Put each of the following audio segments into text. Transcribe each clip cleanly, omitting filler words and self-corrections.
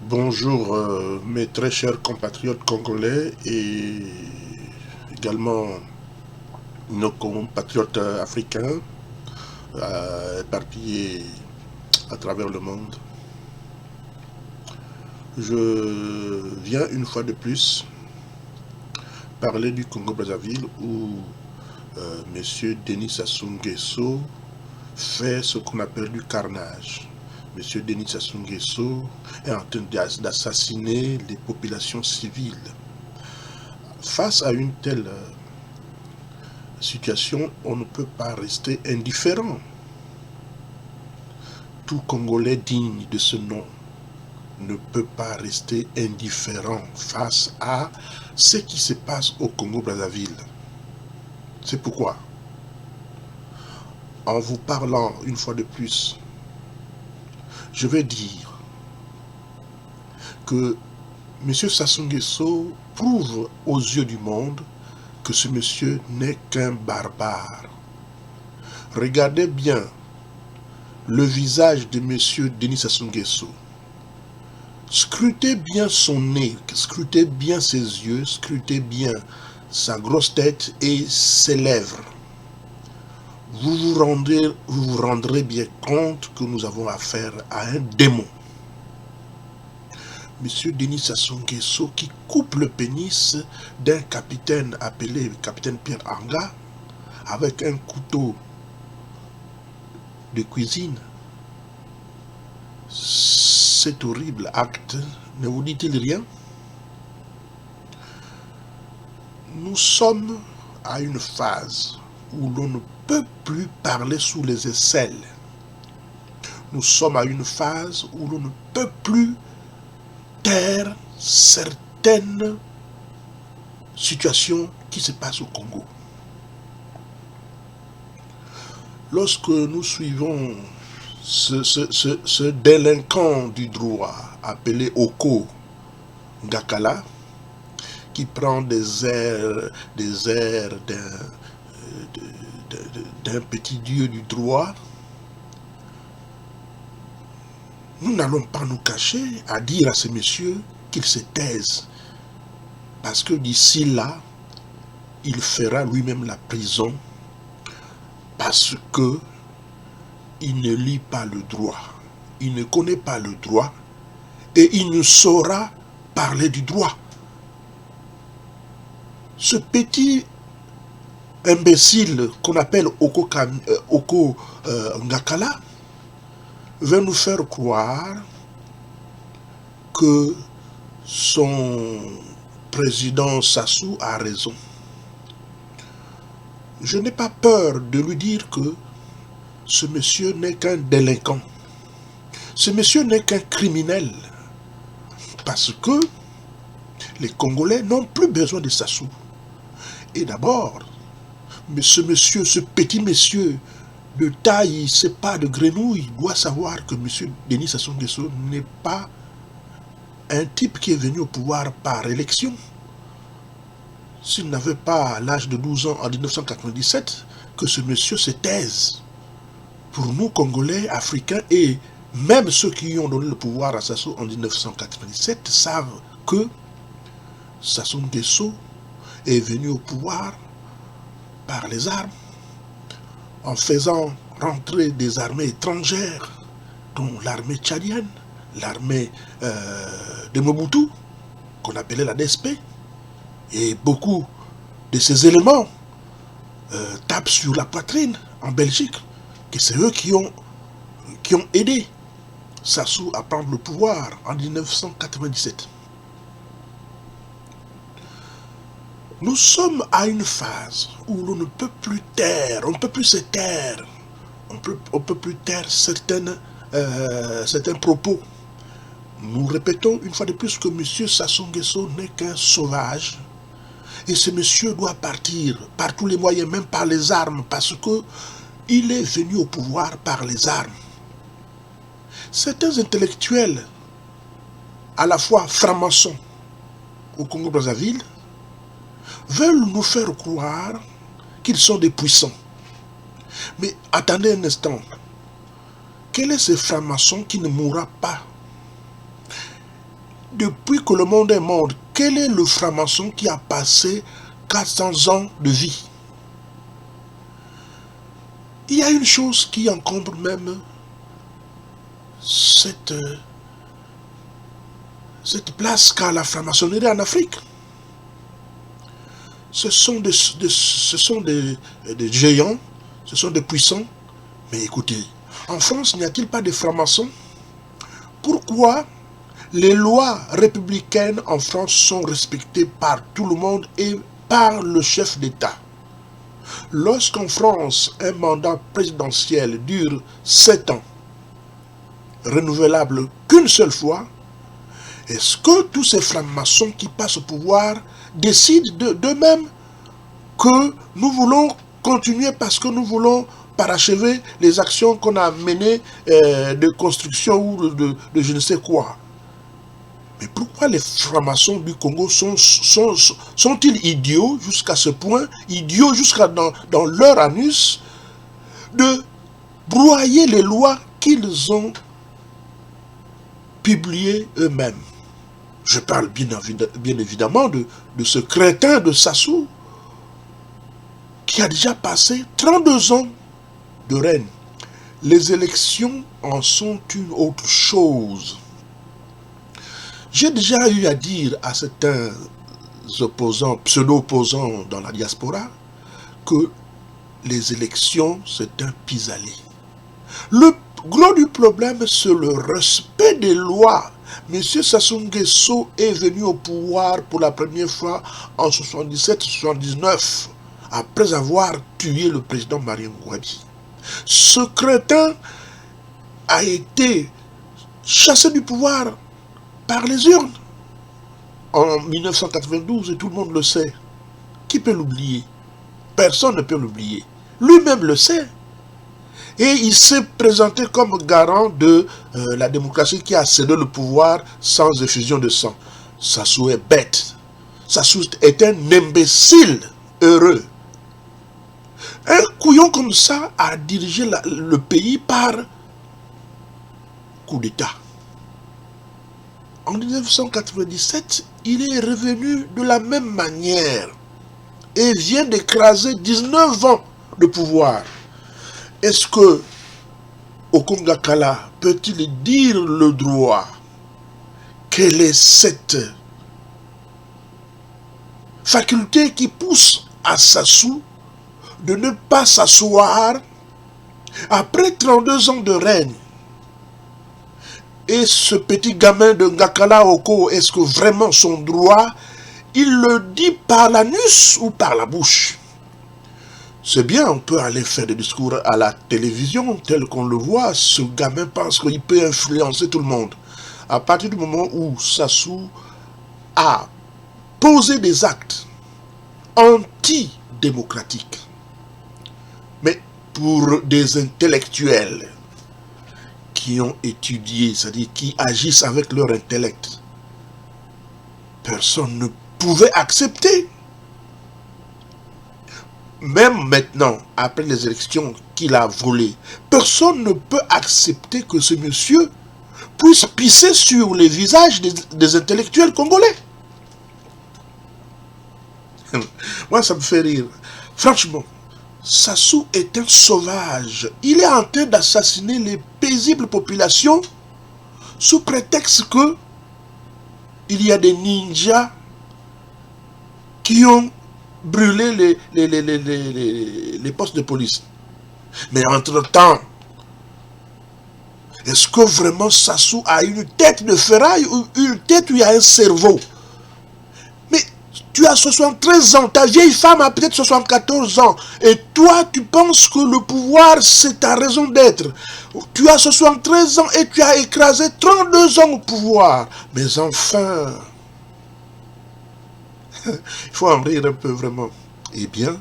Bonjour mes très chers compatriotes congolais et également nos compatriotes africains éparpillés à travers le monde. Je viens une fois de plus parler du Congo-Brazzaville où M. Denis Sassou Nguesso fait ce qu'on appelle du carnage. M. Denis Sassou Nguesso est en train d'assassiner les populations civiles. Face à une telle situation, on ne peut pas rester indifférent. Tout Congolais digne de ce nom ne peut pas rester indifférent face à ce qui se passe au Congo-Brazzaville. C'est pourquoi, en vous parlant une fois de plus, je vais dire que M. Sassou Nguesso prouve aux yeux du monde que ce monsieur n'est qu'un barbare. Regardez bien le visage de M. Denis Sassou Nguesso. Scrutez bien son nez, scrutez bien ses yeux, scrutez bien sa grosse tête et ses lèvres. Vous vous rendrez bien compte que nous avons affaire à un démon. Monsieur Denis Sassou Nguesso qui coupe le pénis d'un capitaine appelé capitaine Pierre Anga avec un couteau de cuisine. Cet horrible acte ne vous dit-il rien? Nous sommes à une phase où l'on ne peut plus parler sous les aisselles. Nous sommes à une phase où l'on ne peut plus taire certaines situations qui se passent au Congo. Lorsque nous suivons ce délinquant du droit appelé Oko Ngakala, qui prend des airs d'un petit dieu du droit, nous n'allons pas nous cacher à dire à ce monsieur qu'il se taise, parce que d'ici là, il fera lui-même la prison, parce que il ne lit pas le droit, il ne connaît pas le droit, et il ne saura parler du droit. Ce petit imbécile qu'on appelle Oko Ngakala veut nous faire croire que son président Sassou a raison. Je n'ai pas peur de lui dire que ce monsieur n'est qu'un délinquant. Ce monsieur n'est qu'un criminel. Parce que les Congolais n'ont plus besoin de Sassou. Et d'abord, ce monsieur, ce petit monsieur de taille, c'est pas de grenouille, doit savoir que monsieur Denis Sassou Nguesso n'est pas un type qui est venu au pouvoir par élection. S'il n'avait pas l'âge de 12 ans en 1997, que ce monsieur se taise. Pour nous, Congolais, Africains, et même ceux qui ont donné le pouvoir à Sassou en 1997, savent que Sassou Nguesso est venu au pouvoir par les armes, en faisant rentrer des armées étrangères, dont l'armée tchadienne, l'armée de Mobutu, qu'on appelait la DSP, et beaucoup de ces éléments tapent sur la poitrine en Belgique, que c'est eux qui ont aidé Sassou à prendre le pouvoir en 1997. Nous sommes à une phase où l'on ne peut plus taire, on ne peut plus se taire, on peut plus taire certains propos. Nous répétons une fois de plus que M. Sassou Nguesso n'est qu'un sauvage. Et ce monsieur doit partir par tous les moyens, même par les armes, parce qu'il est venu au pouvoir par les armes. Certains intellectuels, à la fois francs-maçons au Congo-Brazzaville, veulent nous faire croire qu'ils sont des puissants. Mais attendez un instant. Quel est ce franc-maçon qui ne mourra pas? depuis que le monde est monde, quel est le franc-maçon qui a passé 400 ans de vie? Il y a une chose qui encombre même cette place qu'a la franc-maçonnerie en Afrique. Ce sont des géants, ce sont des puissants. Mais écoutez, en France, n'y a-t-il pas de francs-maçons? Pourquoi les lois républicaines en France sont respectées par tout le monde et par le chef d'État? Lorsqu'en France, un mandat présidentiel dure 7 ans, renouvelable qu'une seule fois, est-ce que tous ces francs-maçons qui passent au pouvoir décident d'eux-mêmes que nous voulons continuer parce que nous voulons parachever les actions qu'on a menées de construction ou de je ne sais quoi? Mais pourquoi les francs-maçons du Congo sont-ils idiots jusqu'à ce point, idiots jusqu'à dans leur anus, de broyer les lois qu'ils ont publiées eux-mêmes? Je parle bien évidemment de ce crétin de Sassou, qui a déjà passé 32 ans de règne. Les élections en sont une autre chose. J'ai déjà eu à dire à certains opposants, pseudo-opposants dans la diaspora, que les élections, c'est un pis-aller. Le gros du problème, c'est le respect des lois. M. Sassou Nguesso est venu au pouvoir pour la première fois en 77-79, après avoir tué le président Marien Ngouabi. Ce crétin a été chassé du pouvoir par les urnes en 1992, et tout le monde le sait. Qui peut l'oublier? Personne ne peut l'oublier. Lui-même le sait. Et il s'est présenté comme garant de la démocratie qui a cédé le pouvoir sans effusion de sang. Sassou est bête. Sassou est un imbécile heureux. Un couillon comme ça a dirigé le pays par coup d'État. En 1997, il est revenu de la même manière et vient d'écraser 19 ans de pouvoir. Est-ce que Okongakala peut-il dire le droit? Quelle est cette faculté qui pousse à Sassou de ne pas s'asseoir après 32 ans de règne? Et ce petit gamin de Ngakala Oko, est-ce que vraiment son droit, il le dit par l'anus ou par la bouche? C'est bien, on peut aller faire des discours à la télévision, tel qu'on le voit. Ce gamin pense qu'il peut influencer tout le monde. À partir du moment où Sassou a posé des actes antidémocratiques, mais pour des intellectuels qui ont étudié, c'est-à-dire qui agissent avec leur intellect, personne ne pouvait accepter. Même maintenant, après les élections qu'il a volées, personne ne peut accepter que ce monsieur puisse pisser sur les visages des intellectuels congolais. Moi, ça me fait rire. Franchement, Sassou est un sauvage. Il est en train d'assassiner les paisibles populations sous prétexte que il y a des ninjas qui ont brûlé les postes de police. Mais entre-temps, est-ce que vraiment Sassou a une tête de ferraille ou une tête où il y a un cerveau? Mais tu as 73 ans, ta vieille femme a peut-être 74 ans, et toi tu penses que le pouvoir c'est ta raison d'être. Tu as 73 ans et tu as écrasé 32 ans au pouvoir. Mais enfin, il faut en rire un peu vraiment. Eh bien,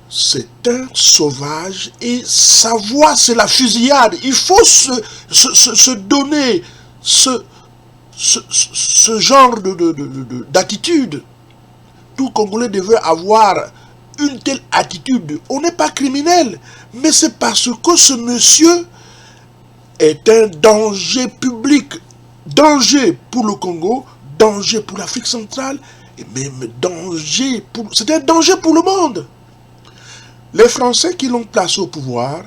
c'est un sauvage et sa voix c'est la fusillade. Il faut se donner ce genre d'attitude. Tout Congolais devait avoir une telle attitude. On n'est pas criminel, mais c'est parce que ce monsieur est un danger public. danger pour le Congo, danger pour l'Afrique centrale, et même danger pour... C'était un danger pour le monde. Les Français qui l'ont placé au pouvoir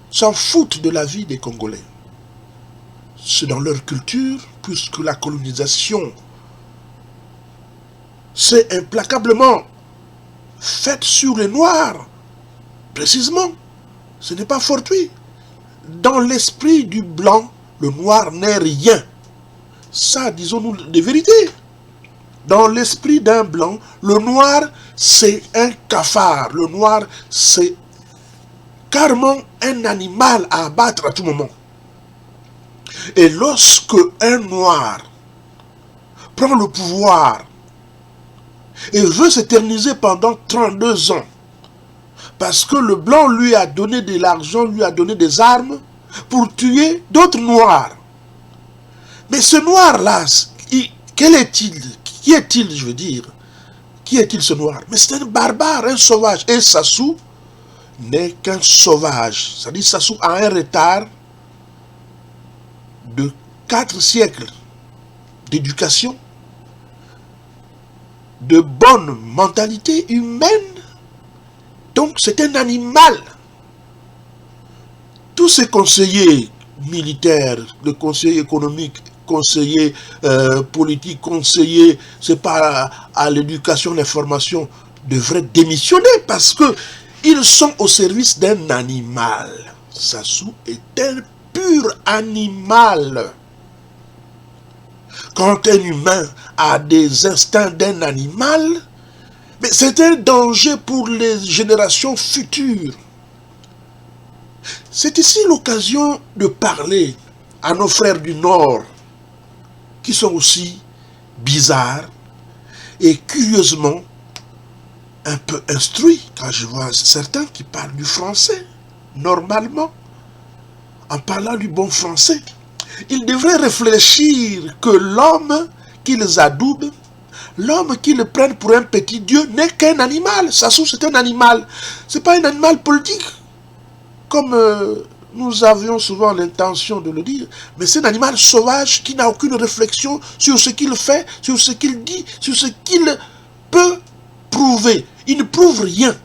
s'en foutent de la vie des Congolais. C'est dans leur culture, puisque la colonisation s'est implacablement faite sur les Noirs. Précisément, ce n'est pas fortuit. Dans l'esprit du blanc, le noir n'est rien. Ça, disons-nous des vérités. Dans l'esprit d'un blanc, le noir, c'est un cafard. Le noir, c'est carrément un animal à abattre à tout moment. Et lorsque un noir prend le pouvoir et veut s'éterniser pendant 32 ans, parce que le blanc lui a donné de l'argent, lui a donné des armes pour tuer d'autres noirs. Mais ce noir-là, quel est-il? Qui est-il, je veux dire? Qui est-il ce noir? Mais c'est un barbare, un sauvage. Et Sassou n'est qu'un sauvage. C'est-à-dire Sassou a un retard de 4 siècles d'éducation, de bonne mentalité humaine. Donc c'est un animal. Tous ces conseillers militaires, les conseillers économiques, conseillers politiques, conseillers, c'est pas à l'éducation, l'information, devraient démissionner parce que ils sont au service d'un animal. Sassou est un pur animal. Quand un humain a des instincts d'un animal, mais c'est un danger pour les générations futures. C'est ici l'occasion de parler à nos frères du Nord, qui sont aussi bizarres et curieusement un peu instruits, quand je vois certains qui parlent du français, normalement, en parlant du bon français. Ils devraient réfléchir que l'homme qu'ils adoubent, l'homme qu'ils prennent pour un petit dieu, n'est qu'un animal. Sassou, c'est un animal. Ce n'est pas un animal politique, comme nous avions souvent l'intention de le dire, mais c'est un animal sauvage qui n'a aucune réflexion sur ce qu'il fait, sur ce qu'il dit, sur ce qu'il peut prouver. Il ne prouve rien.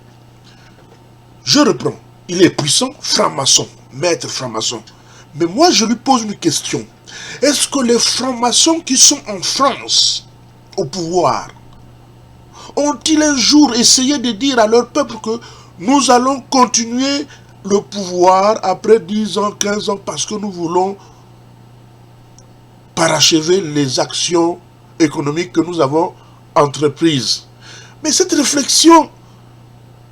Je reprends. Il est puissant, franc-maçon, maître franc-maçon. Mais moi, je lui pose une question. Est-ce que les francs-maçons qui sont en France, au pouvoir, ont-ils un jour essayé de dire à leur peuple que nous allons continuer le pouvoir après 10 ans, 15 ans, parce que nous voulons parachever les actions économiques que nous avons entreprises? Mais cette réflexion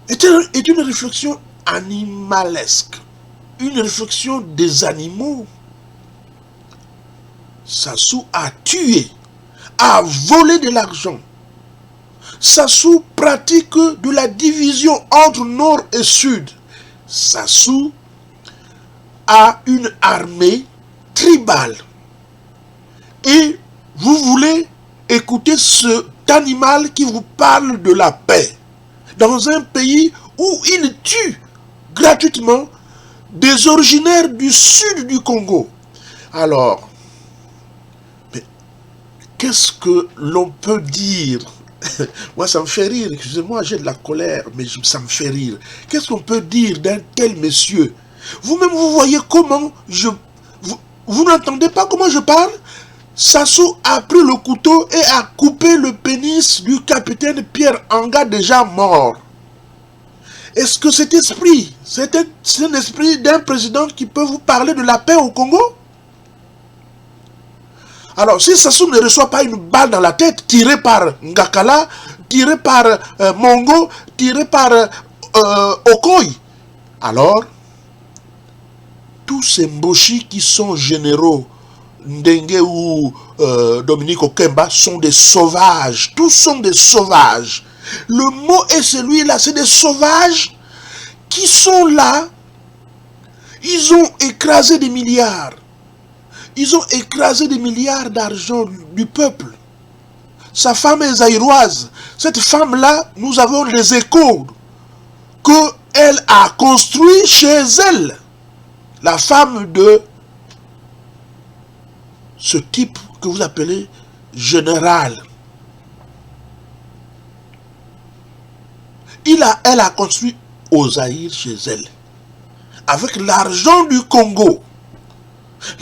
est une réflexion animalesque. Une réflexion des animaux. Sassou a tué, a volé de l'argent. Sassou pratique de la division entre nord et sud. Sassou a une armée tribale. Et vous voulez écouter cet animal qui vous parle de la paix dans un pays où il tue gratuitement des originaires du sud du Congo. Alors, qu'est-ce que l'on peut dire? Moi, ça me fait rire. Excusez-moi, j'ai de la colère, mais ça me fait rire. Qu'est-ce qu'on peut dire d'un tel monsieur? Vous-même, vous voyez comment vous n'entendez pas comment je parle? Sassou a pris le couteau et a coupé le pénis du capitaine Pierre Anga, déjà mort. Est-ce que cet esprit, c'est un esprit d'un président qui peut vous parler de la paix au Congo? Alors, si Sassou ne reçoit pas une balle dans la tête, tirée par Ngakala, tirée par Mongo, tirée par Okoy, alors, tous ces Mboshi qui sont généraux, Ndenge ou Dominique Okemba, sont des sauvages. Tous sont des sauvages. Le mot est celui-là, c'est des sauvages qui sont là. Ils ont écrasé des milliards. Ils ont écrasé des milliards d'argent du peuple. Sa femme est zaïroise. Cette femme-là, nous avons les échos qu'elle a construit chez elle. La femme de ce type que vous appelez général. Elle a construit Ozaïr chez elle, avec l'argent du Congo,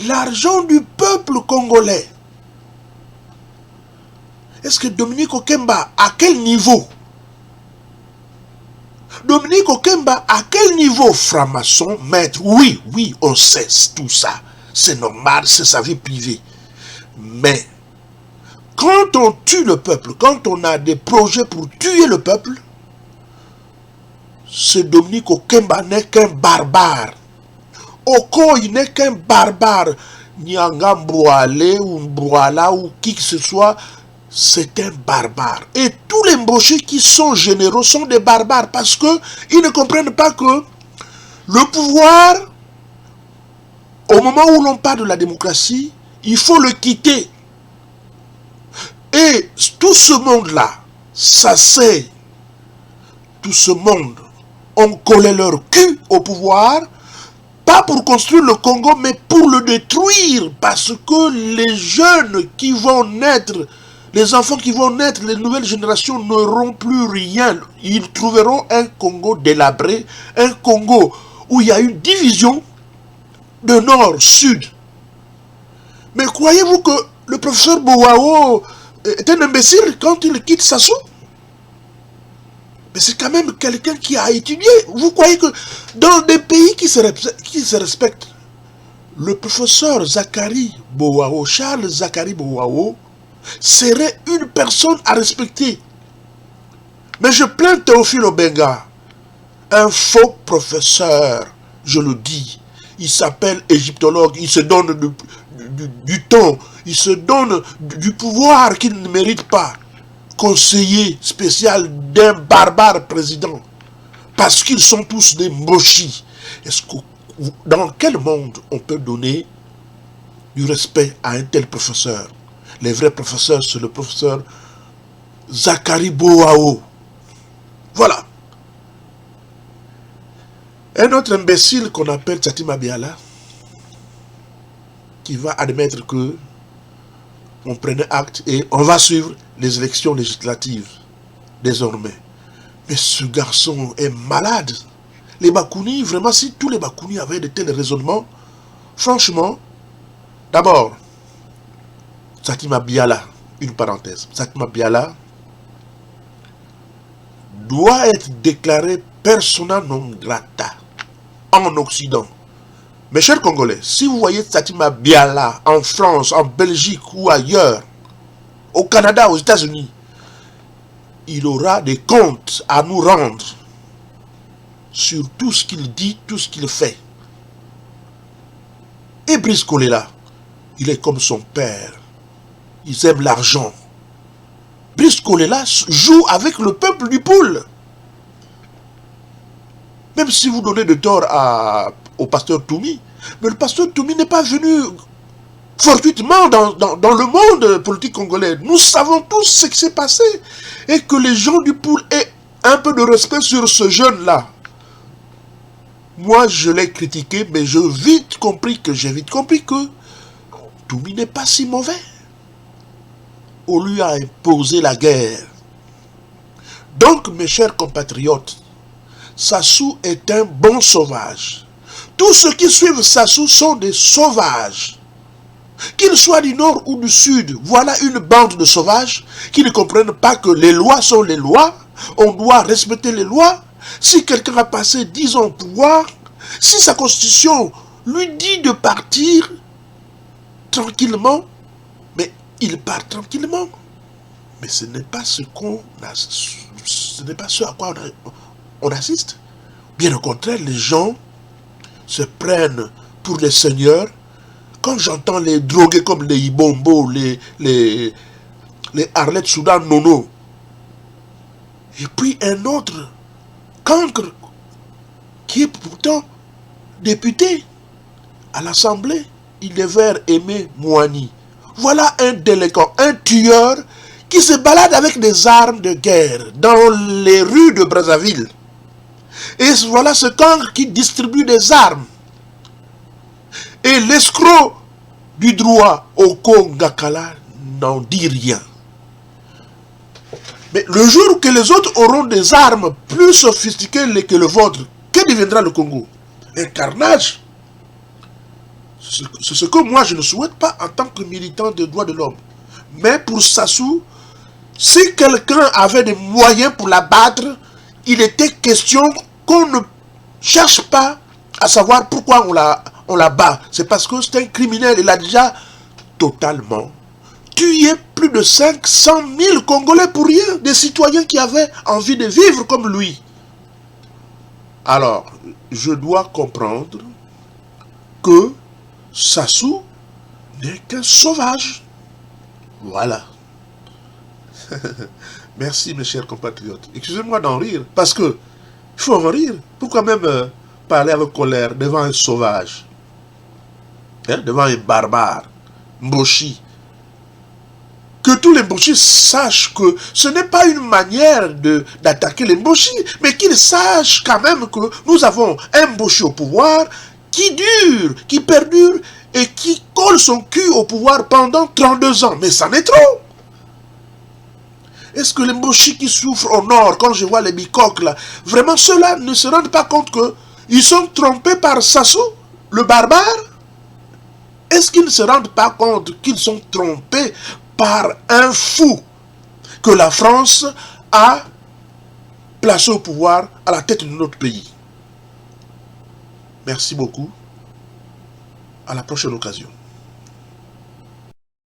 l'argent du peuple congolais. Est-ce que Dominique Okemba, à quel niveau? Dominique Okemba, à quel niveau? Franc-maçon, maître? Oui, oui, on sait tout ça. C'est normal, c'est sa vie privée. Mais, quand on tue le peuple, quand on a des projets pour tuer le peuple, ce Dominique Okemba n'est qu'un barbare. Okoye n'est qu'un barbare. Nyanga Mbouale ou Mbouala ou qui que ce soit, c'est un barbare. Et tous les Mboshi qui sont généraux sont des barbares parce qu'ils ne comprennent pas que le pouvoir, au moment où l'on parle de la démocratie, il faut le quitter. Et tout ce monde-là, ça c'est, tout ce monde, ont collé leur cul au pouvoir, pas pour construire le Congo, mais pour le détruire, parce que les jeunes qui vont naître, les enfants qui vont naître, les nouvelles générations n'auront plus rien. Ils trouveront un Congo délabré, un Congo où il y a une division de nord-sud. Mais croyez-vous que le professeur Bouao est un imbécile quand il quitte Sassou? Mais c'est quand même quelqu'un qui a étudié. Vous croyez que dans des pays qui se respectent, le professeur Zakari Bouao, Charles Zakari Bouao, serait une personne à respecter? Mais je plains Théophile Obenga, un faux professeur, je le dis. Il s'appelle égyptologue, il se donne du temps, il se donne du pouvoir qu'il ne mérite pas. Conseiller spécial d'un barbare président, parce qu'ils sont tous des mochis. Est-ce que dans quel monde on peut donner du respect à un tel professeur? Les vrais professeurs, c'est le professeur Zakari Bouao. Voilà. Un autre imbécile qu'on appelle Tchatima Biala, qui va admettre que on prenait acte et on va suivre les élections législatives désormais. Mais ce garçon est malade. Les Bakouni, vraiment, si tous les Bakouni avaient de tels raisonnements, franchement, d'abord, Tchatima Biala, une parenthèse, Tchatima Biala doit être déclaré persona non grata en Occident. Mes chers Congolais, si vous voyez Tchatima Biala en France, en Belgique ou ailleurs, au Canada, aux États-Unis, il aura des comptes à nous rendre sur tout ce qu'il dit, tout ce qu'il fait. Et Brice Kolela, il est comme son père. Ils aiment l'argent. Brice Kolela joue avec le peuple du Poul. Même si vous donnez de tort au pasteur Toumi, mais le pasteur Toumi n'est pas venu fortuitement dans le monde politique congolais. Nous savons tous ce qui s'est passé. Et que les gens du Poul aient un peu de respect sur ce jeune-là. Moi, je l'ai critiqué, mais j'ai vite compris que Toumi n'est pas si mauvais. On lui a imposé la guerre. Donc, mes chers compatriotes, Sassou est un bon sauvage. Tous ceux qui suivent Sassou sont des sauvages. Qu'ils soient du nord ou du sud, voilà une bande de sauvages qui ne comprennent pas que les lois sont les lois, on doit respecter les lois. Si quelqu'un a passé 10 ans au pouvoir, si sa constitution lui dit de partir tranquillement, mais il part tranquillement. Mais ce n'est pas ce à quoi on assiste. Bien au contraire, les gens se prennent pour les seigneurs. Quand j'entends les drogués comme les Ibombo, les Arlette Soudan Nono, et puis un autre cancre qui est pourtant député à l'Assemblée, il est vers Aimé Mouani. Voilà un délinquant, un tueur qui se balade avec des armes de guerre dans les rues de Brazzaville. Et voilà ce cancre qui distribue des armes. Et l'escroc du droit au Congakala n'en dit rien. Mais le jour que les autres auront des armes plus sophistiquées que le vôtre, que deviendra le Congo? Un carnage. C'est ce que moi je ne souhaite pas en tant que militant des droits de l'homme. Mais pour Sassou, si quelqu'un avait des moyens pour l'abattre, il était question qu'on ne cherche pas à savoir pourquoi on la bat. C'est parce que c'est un criminel. Il a déjà totalement tué plus de 500 000 Congolais pour rien. Des citoyens qui avaient envie de vivre comme lui. Alors, je dois comprendre que Sassou n'est qu'un sauvage. Voilà. Merci mes chers compatriotes. Excusez-moi d'en rire, parce que il faut en rire. Pourquoi même parler avec colère devant un sauvage, hein, devant un barbare, Mboshi? Que tous les Mboshi sachent que ce n'est pas une manière d'attaquer les Mboshi, mais qu'ils sachent quand même que nous avons un Mboshi au pouvoir qui dure, qui perdure et qui colle son cul au pouvoir pendant 32 ans. Mais ça n'est trop. Est-ce que les Mboshi qui souffrent au nord, quand je vois les bicoques là, vraiment ceux-là ne se rendent pas compte qu'ils sont trompés par Sassou, le barbare? Est-ce qu'ils ne se rendent pas compte qu'ils sont trompés par un fou que la France a placé au pouvoir à la tête de notre pays? Merci beaucoup. À la prochaine occasion.